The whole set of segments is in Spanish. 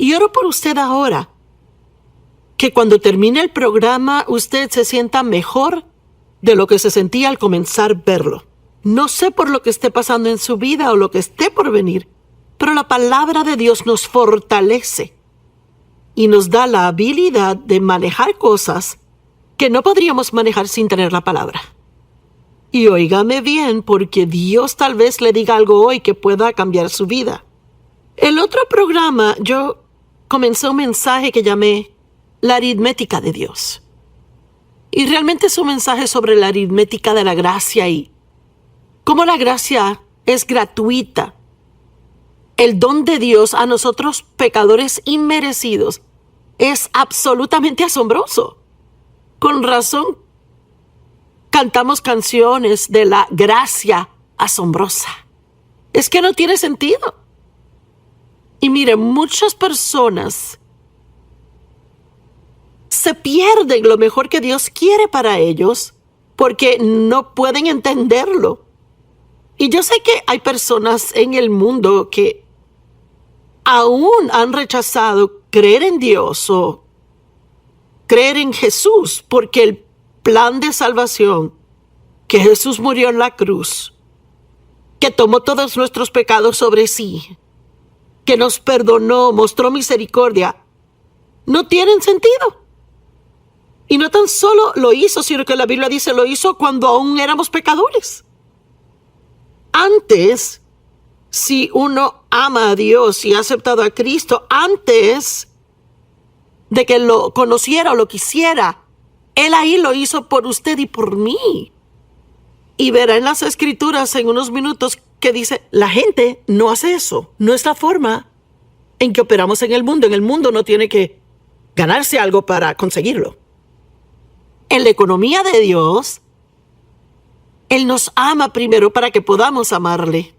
Y oro por usted ahora, que cuando termine el programa usted se sienta mejor de lo que se sentía al comenzar a verlo. No sé por lo que esté pasando en su vida o lo que esté por venir, pero la palabra de Dios nos fortalece y nos da la habilidad de manejar cosas que no podríamos manejar sin tener la palabra. Y óigame bien, porque Dios tal vez le diga algo hoy que pueda cambiar su vida. El otro programa yo comencé un mensaje que llamé La aritmética de Dios. Y realmente es un mensaje sobre la aritmética de la gracia y cómo la gracia es gratuita. El don de Dios a nosotros pecadores inmerecidos es absolutamente asombroso. Con razón cantamos canciones de la gracia asombrosa. Es que no tiene sentido. Y mire, muchas personas se pierden lo mejor que Dios quiere para ellos porque no pueden entenderlo. Y yo sé que hay personas en el mundo que aún han rechazado creer en Dios o creer en Jesús, porque el plan de salvación, que Jesús murió en la cruz, que tomó todos nuestros pecados sobre sí, que nos perdonó, mostró misericordia, no tienen sentido. Y no tan solo lo hizo, sino que la Biblia dice lo hizo cuando aún éramos pecadores. Antes, si uno ama a Dios y ha aceptado a Cristo, antes de que lo conociera o lo quisiera, Él ahí lo hizo por usted y por mí. Y verá en las Escrituras en unos minutos que dice, la gente no hace eso. No es la forma en que operamos en el mundo. En el mundo no tiene que ganarse algo para conseguirlo. En la economía de Dios, Él nos ama primero para que podamos amarle.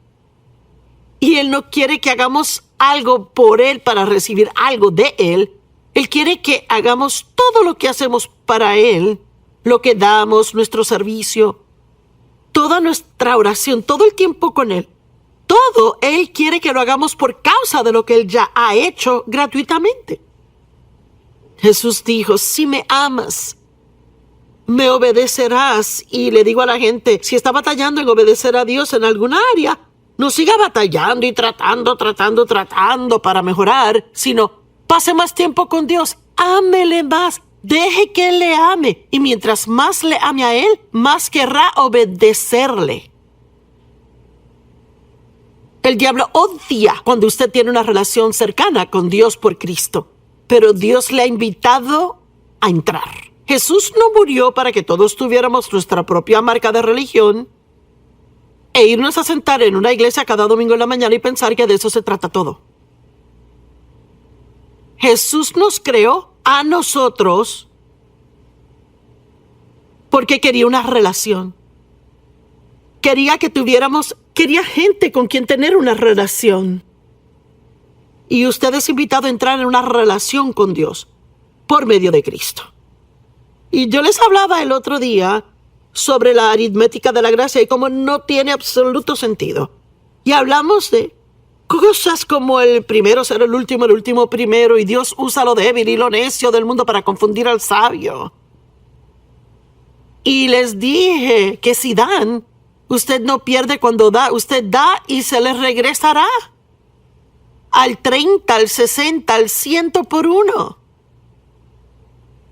Y Él no quiere que hagamos algo por Él para recibir algo de Él. Él quiere que hagamos todo lo que hacemos para Él, lo que damos, nuestro servicio, toda nuestra oración, todo el tiempo con Él. Todo Él quiere que lo hagamos por causa de lo que Él ya ha hecho gratuitamente. Jesús dijo, si me amas, me obedecerás. Y le digo a la gente, si está batallando en obedecer a Dios en alguna área, no siga batallando y tratando para mejorar, sino pase más tiempo con Dios, ámele más, deje que Él le ame. Y mientras más le ame a Él, más querrá obedecerle. El diablo odia cuando usted tiene una relación cercana con Dios por Cristo, pero Dios le ha invitado a entrar. Jesús no murió para que todos tuviéramos nuestra propia marca de religión e irnos a sentar en una iglesia cada domingo en la mañana y pensar que de eso se trata todo. Jesús nos creó a nosotros porque quería una relación. Quería gente con quien tener una relación. Y usted es invitado a entrar en una relación con Dios por medio de Cristo. Y yo les hablaba el otro día sobre la aritmética de la gracia y cómo no tiene absoluto sentido. Y hablamos de cosas como el primero ser el último primero, y Dios usa lo débil y lo necio del mundo para confundir al sabio. Y les dije que si dan, usted no pierde cuando da, usted da y se les regresará. Al 30, al 60, al 100 por uno.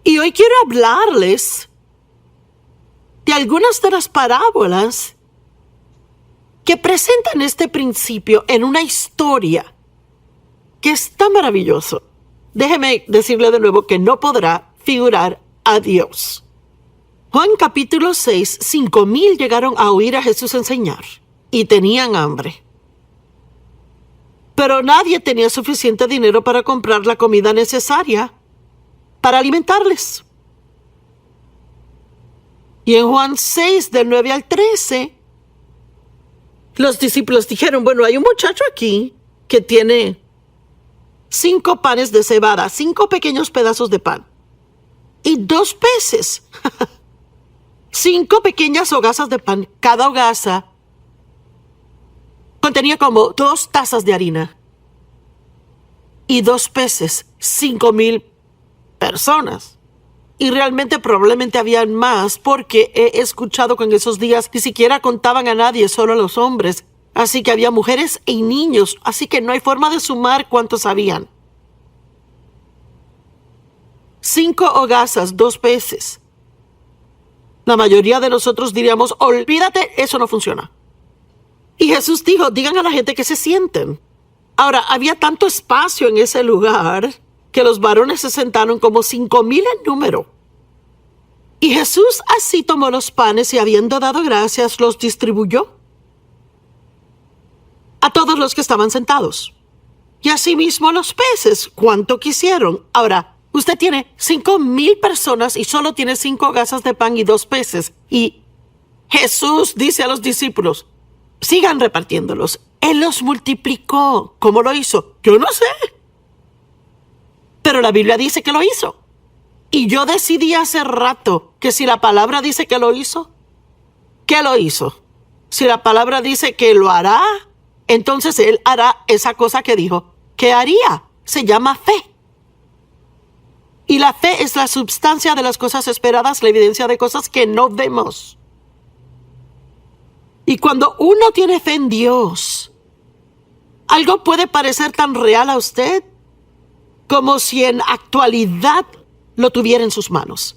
Y hoy quiero hablarles de algunas de las parábolas que presentan este principio en una historia que es tan maravilloso. Déjeme decirle de nuevo que no podrá figurar a Dios. Juan capítulo 6, 5,000 llegaron a oír a Jesús enseñar y tenían hambre. Pero nadie tenía suficiente dinero para comprar la comida necesaria para alimentarles. Y en Juan 6, del 9 al 13, los discípulos dijeron, bueno, hay un muchacho aquí que tiene 5 panes de cebada, 5 pequeños pedazos de pan, y 2 peces. 5 pequeñas hogazas de pan. Cada hogaza contenía como 2 tazas de harina. y 2 peces, 5,000 personas. Y realmente probablemente habían más, porque he escuchado que en esos días ni siquiera contaban a nadie, solo a los hombres. Así que había mujeres y niños, así que no hay forma de sumar cuántos habían. 5 hogazas, 2 peces. La mayoría de nosotros diríamos, olvídate, eso no funciona. Y Jesús dijo, digan a la gente que se sienten. Ahora, había tanto espacio en ese lugar que los varones se sentaron como 5,000 en número. Y Jesús así tomó los panes y habiendo dado gracias, los distribuyó a todos los que estaban sentados. Y asimismo los peces, cuanto quisieron. Ahora, usted tiene 5,000 personas y solo tiene 5 hogazas de pan y 2 peces. Y Jesús dice a los discípulos, sigan repartiéndolos. Él los multiplicó. ¿Cómo lo hizo? Yo no sé. Pero la Biblia dice que lo hizo. Y yo decidí hace rato que si la palabra dice que lo hizo, ¿qué lo hizo? Si la palabra dice que lo hará, entonces Él hará esa cosa que dijo que haría. Se llama fe. Y la fe es la substancia de las cosas esperadas, la evidencia de cosas que no vemos. Y cuando uno tiene fe en Dios, algo puede parecer tan real a usted como si en actualidad lo tuviera en sus manos.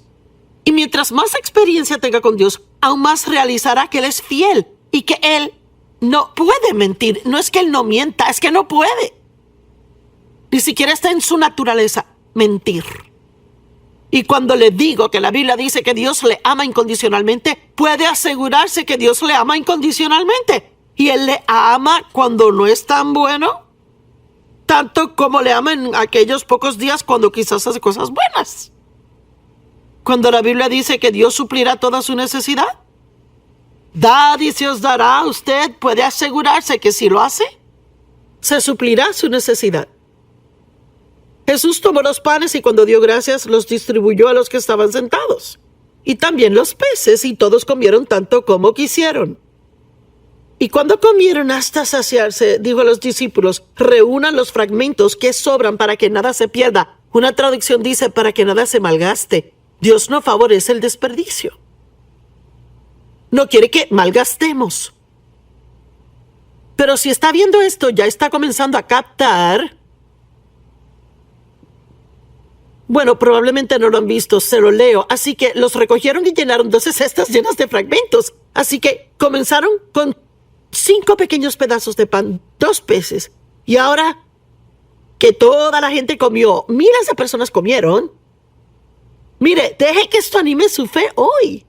Y mientras más experiencia tenga con Dios, aún más realizará que Él es fiel y que Él no puede mentir. No es que Él no mienta, es que no puede. Ni siquiera está en su naturaleza mentir. Y cuando le digo que la Biblia dice que Dios le ama incondicionalmente, puede asegurarse que Dios le ama incondicionalmente. Y Él le ama cuando no es tan bueno, tanto como le ama en aquellos pocos días cuando quizás hace cosas buenas. Cuando la Biblia dice que Dios suplirá toda su necesidad, dad y se os dará, usted puede asegurarse que si lo hace, se suplirá su necesidad. Jesús tomó los panes y cuando dio gracias los distribuyó a los que estaban sentados. Y también los peces, y todos comieron tanto como quisieron. Y cuando comieron hasta saciarse, dijo a los discípulos, reúnan los fragmentos que sobran para que nada se pierda. Una traducción dice, para que nada se malgaste. Dios no favorece el desperdicio. No quiere que malgastemos. Pero si está viendo esto, ya está comenzando a captar. Bueno, probablemente no lo han visto, se lo leo. Así que los recogieron y llenaron 12 cestas llenas de fragmentos. Así que comenzaron con 5 pequeños pedazos de pan, 2 peces. Y ahora que toda la gente comió, miles de personas comieron. Mire, deje que esto anime su fe hoy.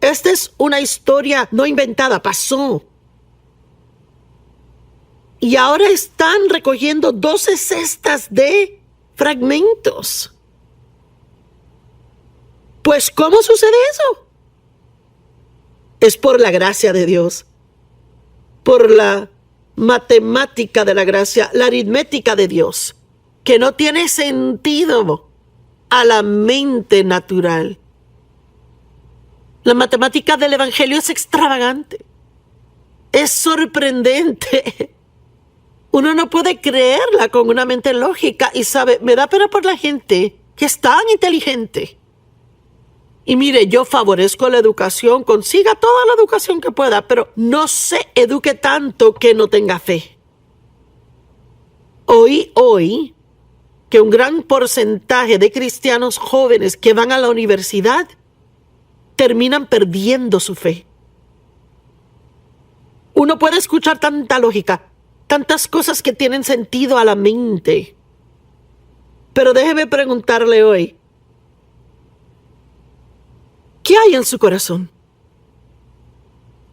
Esta es una historia no inventada, pasó. Y ahora están recogiendo 12 cestas de fragmentos. Pues, ¿cómo sucede eso? Es por la gracia de Dios, por la matemática de la gracia, la aritmética de Dios, que no tiene sentido a la mente natural. La matemática del Evangelio es extravagante, es sorprendente. Uno no puede creerla con una mente lógica y sabe, me da pena por la gente que es tan inteligente. Y mire, yo favorezco la educación, consiga toda la educación que pueda, pero no se eduque tanto que no tenga fe. Oí hoy que un gran porcentaje de cristianos jóvenes que van a la universidad terminan perdiendo su fe. Uno puede escuchar tanta lógica, tantas cosas que tienen sentido a la mente. Pero déjeme preguntarle hoy, ¿qué hay en su corazón?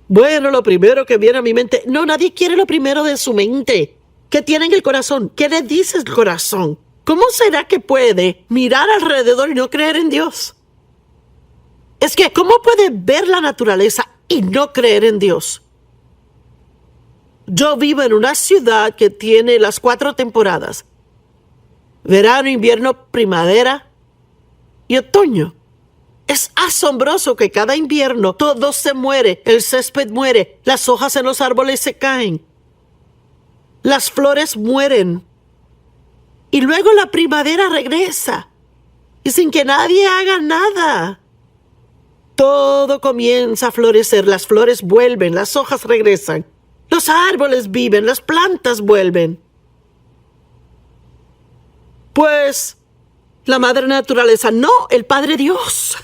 Bueno, lo primero que viene a mi mente, no, nadie quiere lo primero de su mente. ¿Qué tiene en el corazón? ¿Qué le dice el corazón? ¿Cómo será que puede mirar alrededor y no creer en Dios? Es que, ¿cómo puede ver la naturaleza y no creer en Dios? Yo vivo en una ciudad que tiene las 4 temporadas: verano, invierno, primavera y otoño. Es asombroso que cada invierno todo se muere, el césped muere, las hojas en los árboles se caen, las flores mueren. Y luego la primavera regresa. Y sin que nadie haga nada, todo comienza a florecer. Las flores vuelven, las hojas regresan, los árboles viven, las plantas vuelven. Pues la madre naturaleza, no, el Padre Dios.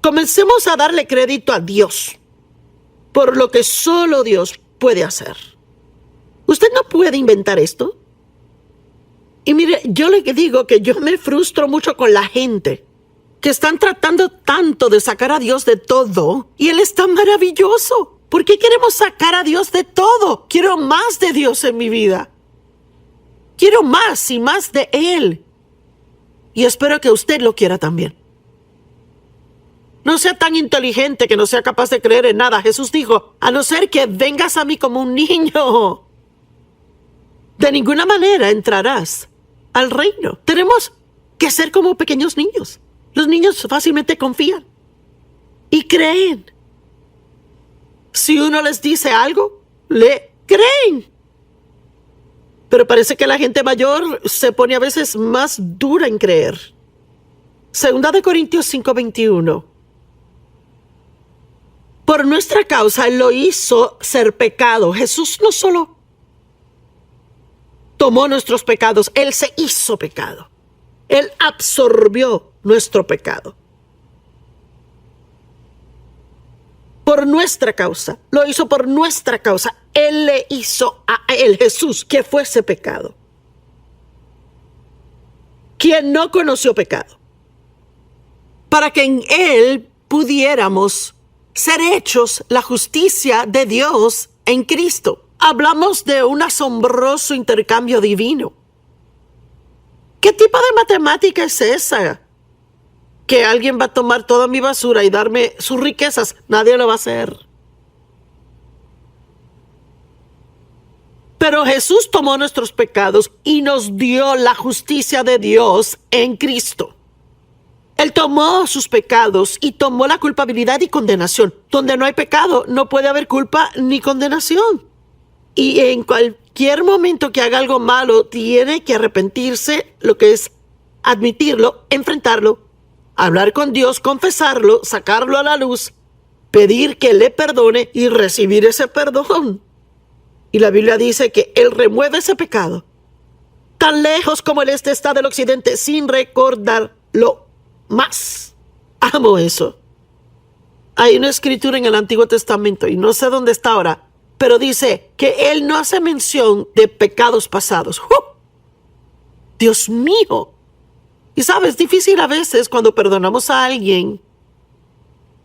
Comencemos a darle crédito a Dios por lo que solo Dios puede hacer. Usted no puede inventar esto. Y mire, yo le digo que yo me frustro mucho con la gente que están tratando tanto de sacar a Dios de todo y Él está maravilloso. ¿Por qué queremos sacar a Dios de todo? Quiero más de Dios en mi vida. Quiero más y más de Él. Y espero que usted lo quiera también. No sea tan inteligente que no sea capaz de creer en nada. Jesús dijo, a no ser que vengas a mí como un niño, de ninguna manera entrarás al reino. Tenemos que ser como pequeños niños. Los niños fácilmente confían y creen. Si uno les dice algo, le creen. Pero parece que la gente mayor se pone a veces más dura en creer. 2 Corintios 5:21. Por nuestra causa Él lo hizo ser pecado. Jesús no solo tomó nuestros pecados, Él se hizo pecado. Él absorbió nuestro pecado. Por nuestra causa, lo hizo por nuestra causa. Él le hizo a Él, Jesús, que fuese pecado. Quien no conoció pecado. Para que en Él pudiéramos ser hechos la justicia de Dios en Cristo. Hablamos de un asombroso intercambio divino. ¿Qué tipo de matemática es esa? Que alguien va a tomar toda mi basura y darme sus riquezas. Nadie lo va a hacer. Pero Jesús tomó nuestros pecados y nos dio la justicia de Dios en Cristo. Él tomó sus pecados y tomó la culpabilidad y condenación. Donde no hay pecado, no puede haber culpa ni condenación. Y en cualquier momento que haga algo malo, tiene que arrepentirse, lo que es admitirlo, enfrentarlo, hablar con Dios, confesarlo, sacarlo a la luz, pedir que le perdone y recibir ese perdón. Y la Biblia dice que Él remueve ese pecado tan lejos como el este está del occidente, sin recordarlo más. Amo eso. Hay una escritura en el Antiguo Testamento, y no sé dónde está ahora, pero dice que Él no hace mención de pecados pasados. Dios mío. Y sabes, es difícil a veces cuando perdonamos a alguien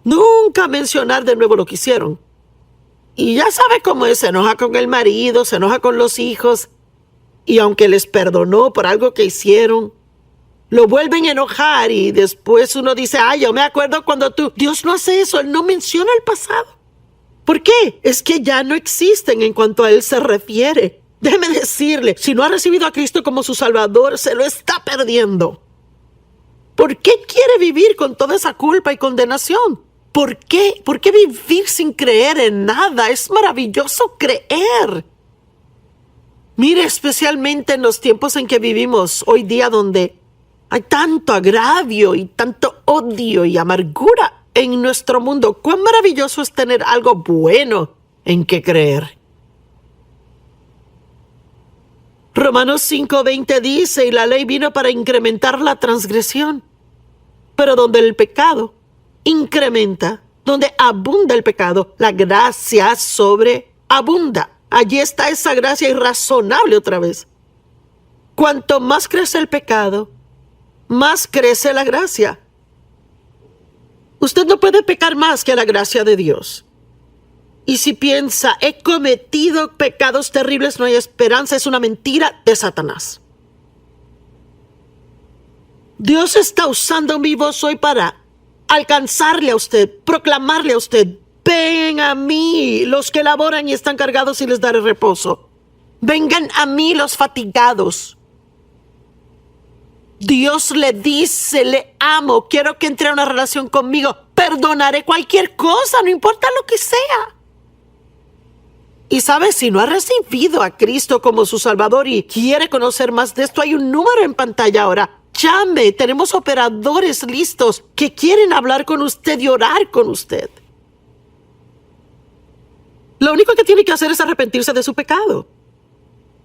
nunca mencionar de nuevo lo que hicieron. Y ya sabe cómo es, se enoja con el marido, se enoja con los hijos, y aunque les perdonó por algo que hicieron, lo vuelven a enojar y después uno dice, yo me acuerdo cuando tú... Dios no hace eso, Él no menciona el pasado. ¿Por qué? Es que ya no existen en cuanto a Él se refiere. Déjeme decirle, si no ha recibido a Cristo como su Salvador, se lo está perdiendo. ¿Por qué quiere vivir con toda esa culpa y condenación? ¿Por qué? ¿Por qué vivir sin creer en nada? Es maravilloso creer. Mire, especialmente en los tiempos en que vivimos hoy día, donde hay tanto agravio y tanto odio y amargura en nuestro mundo. Cuán maravilloso es tener algo bueno en que creer. Romanos 5:20 dice, y la ley vino para incrementar la transgresión. Pero donde el pecado incrementa, donde abunda el pecado, la gracia sobreabunda. Allí está esa gracia irrazonable otra vez. Cuanto más crece el pecado, más crece la gracia. Usted no puede pecar más que la gracia de Dios. Y si piensa, he cometido pecados terribles, no hay esperanza, es una mentira de Satanás. Dios está usando mi voz hoy para alcanzarle a usted, proclamarle a usted, ven a mí los que laboran y están cargados y les daré reposo. Vengan a mí los fatigados. Dios le dice, le amo, quiero que entre a una relación conmigo, perdonaré cualquier cosa, no importa lo que sea. Y sabes, si no ha recibido a Cristo como su Salvador y quiere conocer más de esto, hay un número en pantalla ahora. Llame, tenemos operadores listos que quieren hablar con usted y orar con usted. Lo único que tiene que hacer es arrepentirse de su pecado.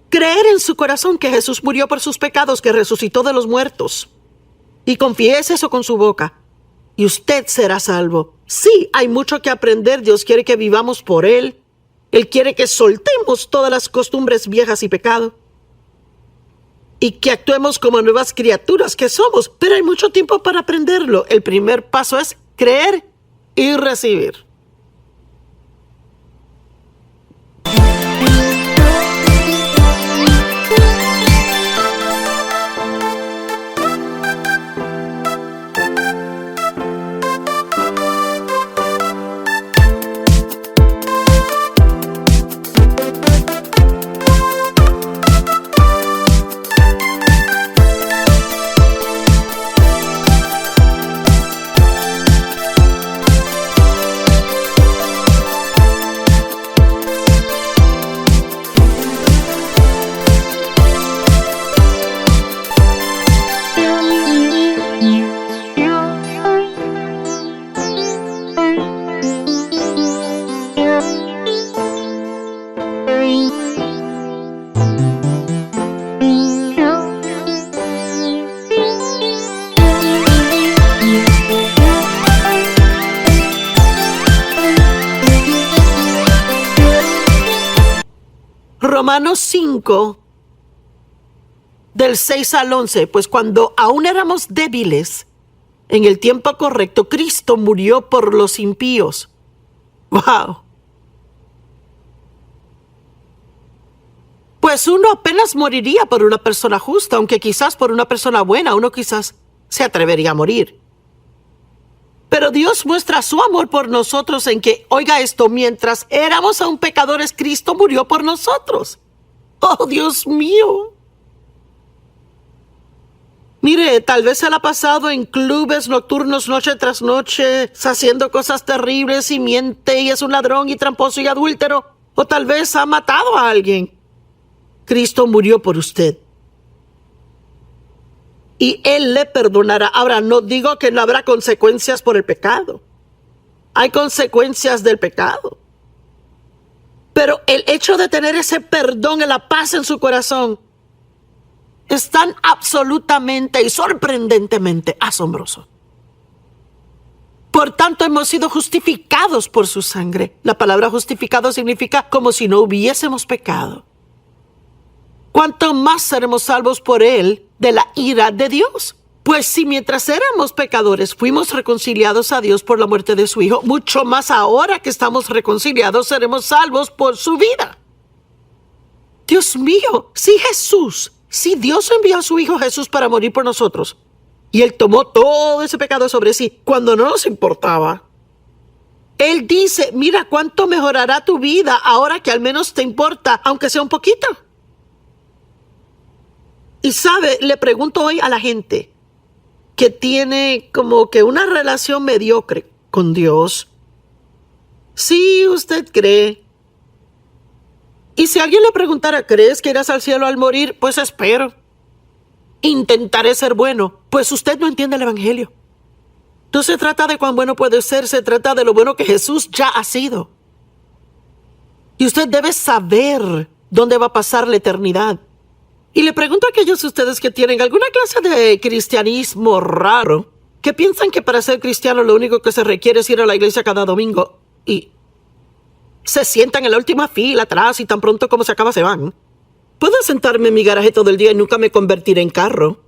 Creer en su corazón que Jesús murió por sus pecados, que resucitó de los muertos. Y confiese eso con su boca. Y usted será salvo. Sí, hay mucho que aprender. Dios quiere que vivamos por Él. Él quiere que soltemos todas las costumbres viejas y pecado. Y que actuemos como nuevas criaturas que somos. Pero hay mucho tiempo para aprenderlo. El primer paso es creer y recibir. Romanos 5, del 6 al 11, pues cuando aún éramos débiles, en el tiempo correcto, Cristo murió por los impíos. ¡Wow! Pues uno apenas moriría por una persona justa, aunque quizás por una persona buena uno quizás se atrevería a morir. Pero Dios muestra su amor por nosotros en que, oiga esto, mientras éramos aún pecadores, Cristo murió por nosotros. ¡Oh, Dios mío! Mire, tal vez él ha pasado en clubes nocturnos noche tras noche, haciendo cosas terribles y miente y es un ladrón y tramposo y adúltero. O tal vez ha matado a alguien. Cristo murió por usted. Y Él le perdonará. Ahora, no digo que no habrá consecuencias por el pecado. Hay consecuencias del pecado. Pero el hecho de tener ese perdón y la paz en su corazón es tan absolutamente y sorprendentemente asombroso. Por tanto, hemos sido justificados por su sangre. La palabra justificado significa como si no hubiésemos pecado. ¿Cuánto más seremos salvos por Él de la ira de Dios? Pues si mientras éramos pecadores fuimos reconciliados a Dios por la muerte de su Hijo, mucho más ahora que estamos reconciliados seremos salvos por su vida. Dios mío, si Dios envió a su Hijo Jesús para morir por nosotros, y Él tomó todo ese pecado sobre sí cuando no nos importaba, Él dice, mira cuánto mejorará tu vida ahora que al menos te importa, aunque sea un poquito. Y sabe, le pregunto hoy a la gente que tiene como que una relación mediocre con Dios, si usted cree, y si alguien le preguntara, ¿crees que irás al cielo al morir? Pues espero. Intentaré ser bueno, pues usted no entiende el Evangelio. No se trata de cuán bueno puede ser, se trata de lo bueno que Jesús ya ha sido. Y usted debe saber dónde va a pasar la eternidad. Y le pregunto a aquellos de ustedes que tienen alguna clase de cristianismo raro, que piensan que para ser cristiano lo único que se requiere es ir a la iglesia cada domingo y se sientan en la última fila atrás y tan pronto como se acaba se van. Puedo sentarme en mi garaje todo el día y nunca me convertiré en carro.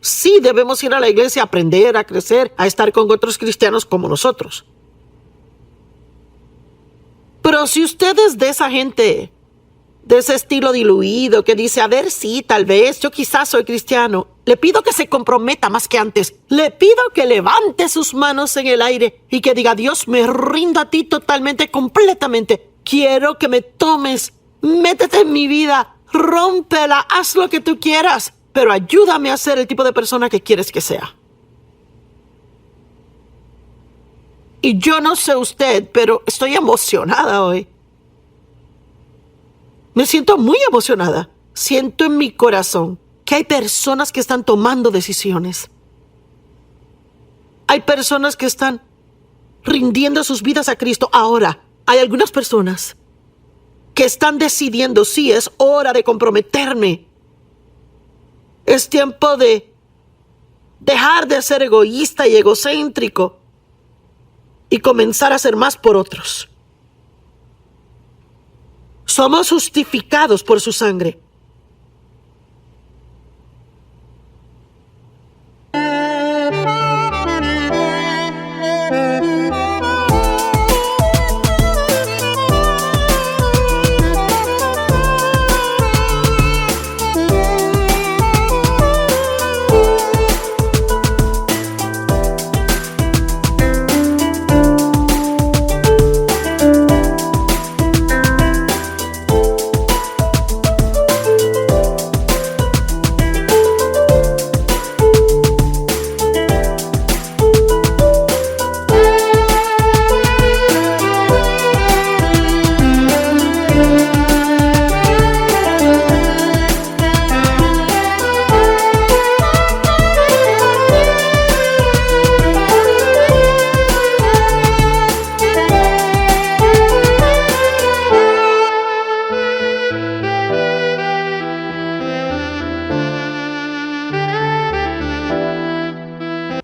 Sí, debemos ir a la iglesia a aprender, a crecer, a estar con otros cristianos como nosotros. Pero si usted es de esa gente, de ese estilo diluido que dice, a ver, sí, tal vez, yo quizás soy cristiano, le pido que se comprometa más que antes. Le pido que levante sus manos en el aire y que diga, Dios, me rindo a ti totalmente, completamente. Quiero que me tomes, métete en mi vida, rómpela, haz lo que tú quieras, pero ayúdame a ser el tipo de persona que quieres que sea. Y yo no sé usted, pero estoy emocionada hoy. Me siento muy emocionada. Siento en mi corazón que hay personas que están tomando decisiones. Hay personas que están rindiendo sus vidas a Cristo. Ahora, hay algunas personas que están decidiendo, sí, es hora de comprometerme. Es tiempo de dejar de ser egoísta y egocéntrico y comenzar a hacer más por otros. Somos justificados por su sangre.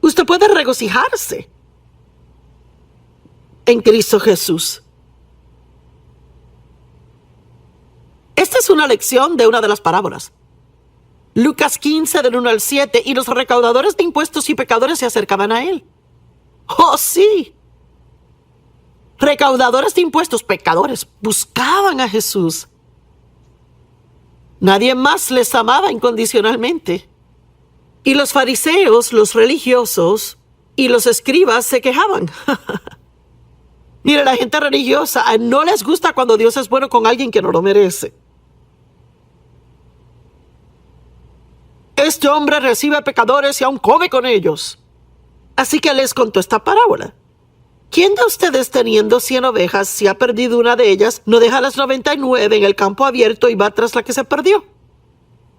Usted puede regocijarse en Cristo Jesús. Esta es una lección de una de las parábolas. Lucas 15, del 1 al 7, y los recaudadores de impuestos y pecadores se acercaban a él. ¡Oh, sí! Recaudadores de impuestos, pecadores, buscaban a Jesús. Nadie más les amaba incondicionalmente. Y los fariseos, los religiosos y los escribas se quejaban. Mire, la gente religiosa no les gusta cuando Dios es bueno con alguien que no lo merece. Este hombre recibe pecadores y aún come con ellos. Así que les contó esta parábola. ¿Quién de ustedes, teniendo 100 ovejas, si ha perdido una de ellas, no deja las 99 en el campo abierto y va tras la que se perdió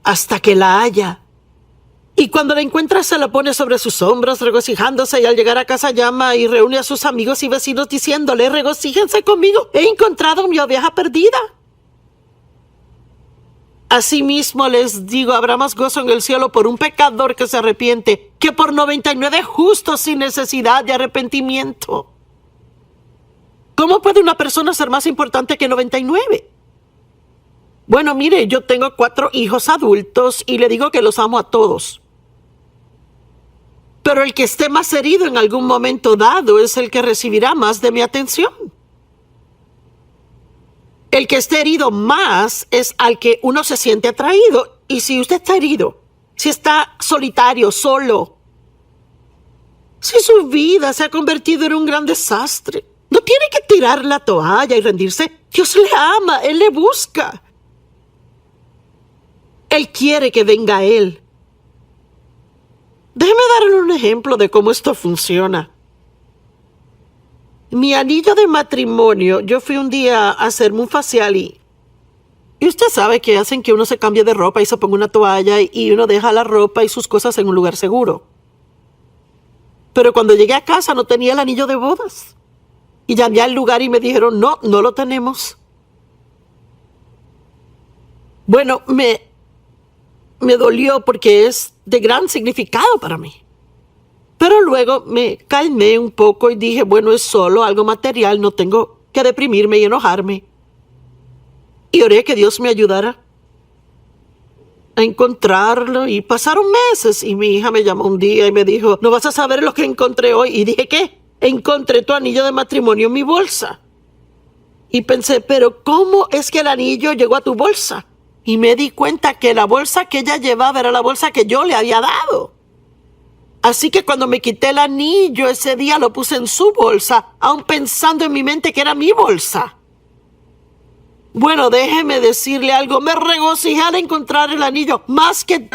hasta que la haya? Y cuando la encuentra, se la pone sobre sus hombros, regocijándose, y al llegar a casa llama y reúne a sus amigos y vecinos diciéndole: regocíjense conmigo, he encontrado mi oveja perdida. Asimismo les digo, habrá más gozo en el cielo por un pecador que se arrepiente que por 99 justos sin necesidad de arrepentimiento. ¿Cómo puede una persona ser más importante que 99? Bueno, mire, yo tengo 4 hijos adultos y le digo que los amo a todos. Pero el que esté más herido en algún momento dado es el que recibirá más de mi atención. El que esté herido más es al que uno se siente atraído. Y si usted está herido, si está solitario, solo, si su vida se ha convertido en un gran desastre, no tiene que tirar la toalla y rendirse. Dios le ama, Él le busca. Él quiere que venga a Él. Déjeme darle un ejemplo de cómo esto funciona. Mi anillo de matrimonio, yo fui un día a hacerme un facial y usted sabe que hacen que uno se cambie de ropa y se ponga una toalla y uno deja la ropa y sus cosas en un lugar seguro. Pero cuando llegué a casa no tenía el anillo de bodas. Y llamé al lugar y me dijeron, no lo tenemos. Bueno, me dolió porque es de gran significado para mí. Pero luego me calmé un poco y dije, bueno, es solo algo material, no tengo que deprimirme y enojarme. Y oré que Dios me ayudara a encontrarlo, y pasaron meses y mi hija me llamó un día y me dijo, no vas a saber lo que encontré hoy. Y dije, ¿qué? Encontré tu anillo de matrimonio en mi bolsa. Y pensé, pero ¿cómo es que el anillo llegó a tu bolsa? Y me di cuenta que la bolsa que ella llevaba era la bolsa que yo le había dado. Así que cuando me quité el anillo ese día lo puse en su bolsa, aun pensando en mi mente que era mi bolsa. Bueno, déjeme decirle algo, me regocijé al encontrar el anillo, más que...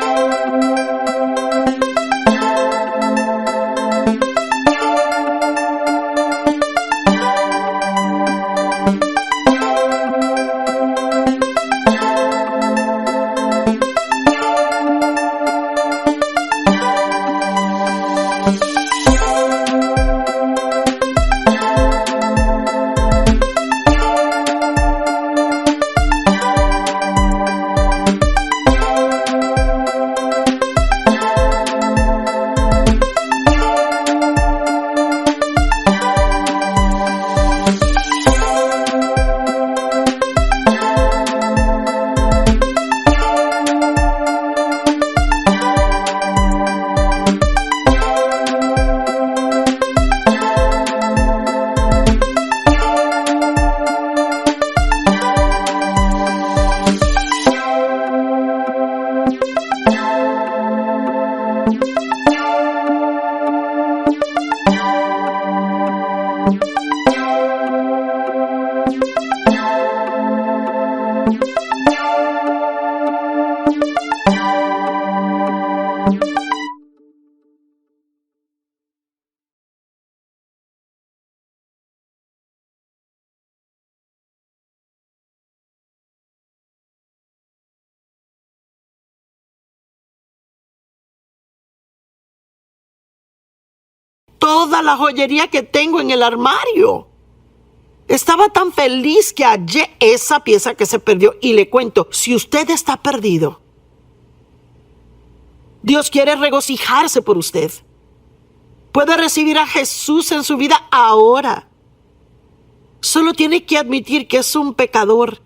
toda la joyería que tengo en el armario. Estaba tan feliz que hallé esa pieza que se perdió. Y le cuento, si usted está perdido, Dios quiere regocijarse por usted. Puede recibir a Jesús en su vida ahora. Solo tiene que admitir que es un pecador.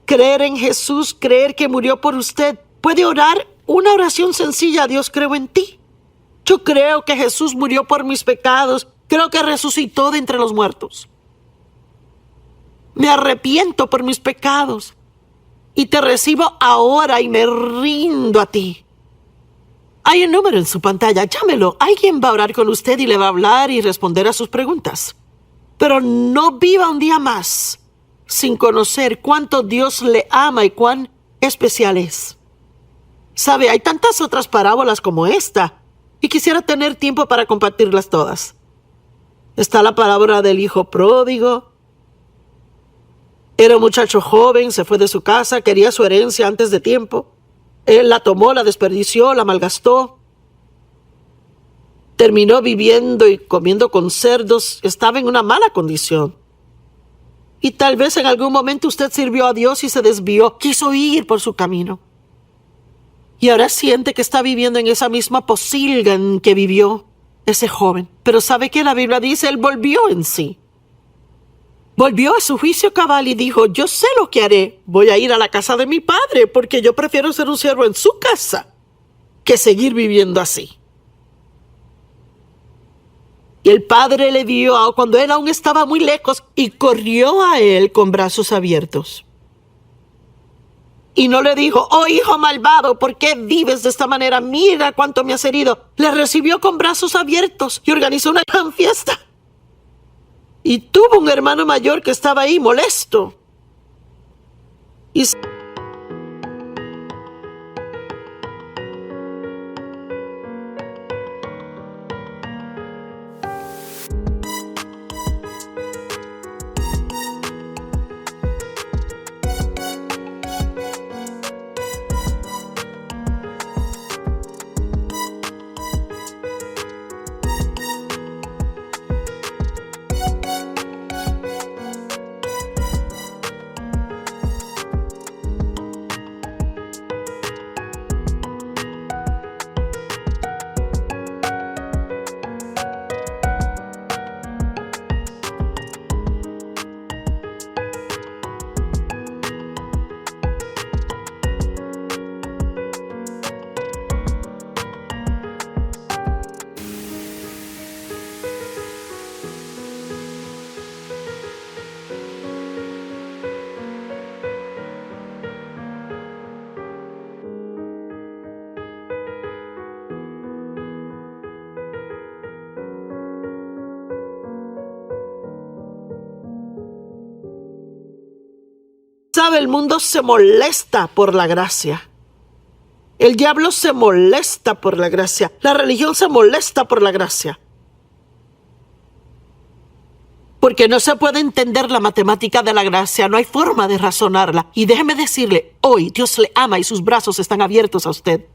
Creer en Jesús, creer que murió por usted. Puede orar una oración sencilla: Dios, creo en ti. Yo creo que Jesús murió por mis pecados. Creo que resucitó de entre los muertos. Me arrepiento por mis pecados y te recibo ahora y me rindo a ti. Hay un número en su pantalla, llámelo. Alguien va a orar con usted y le va a hablar y responder a sus preguntas. Pero no viva un día más sin conocer cuánto Dios le ama y cuán especial es. Sabe, hay tantas otras parábolas como esta y quisiera tener tiempo para compartirlas todas. Está la parábola del hijo pródigo. Era un muchacho joven, se fue de su casa, quería su herencia antes de tiempo. Él la tomó, la desperdició, la malgastó. Terminó viviendo y comiendo con cerdos. Estaba en una mala condición. Y tal vez en algún momento usted sirvió a Dios y se desvió, quiso ir por su camino. Y ahora siente que está viviendo en esa misma posilga en que vivió ese joven. Pero ¿sabe qué? La Biblia dice, él volvió en sí. Volvió a su juicio cabal y dijo, yo sé lo que haré. Voy a ir a la casa de mi padre porque yo prefiero ser un siervo en su casa que seguir viviendo así. Y el padre le vio cuando él aún estaba muy lejos y corrió a él con brazos abiertos. Y no le dijo, oh hijo malvado, ¿por qué vives de esta manera? Mira cuánto me has herido. Le recibió con brazos abiertos y organizó una gran fiesta. Y tuvo un hermano mayor que estaba ahí molesto. Y sabe, el mundo se molesta por la gracia. El diablo se molesta por la gracia. La religión se molesta por la gracia. Porque no se puede entender la matemática de la gracia. No hay forma de razonarla. Y déjeme decirle, hoy Dios le ama y sus brazos están abiertos a usted.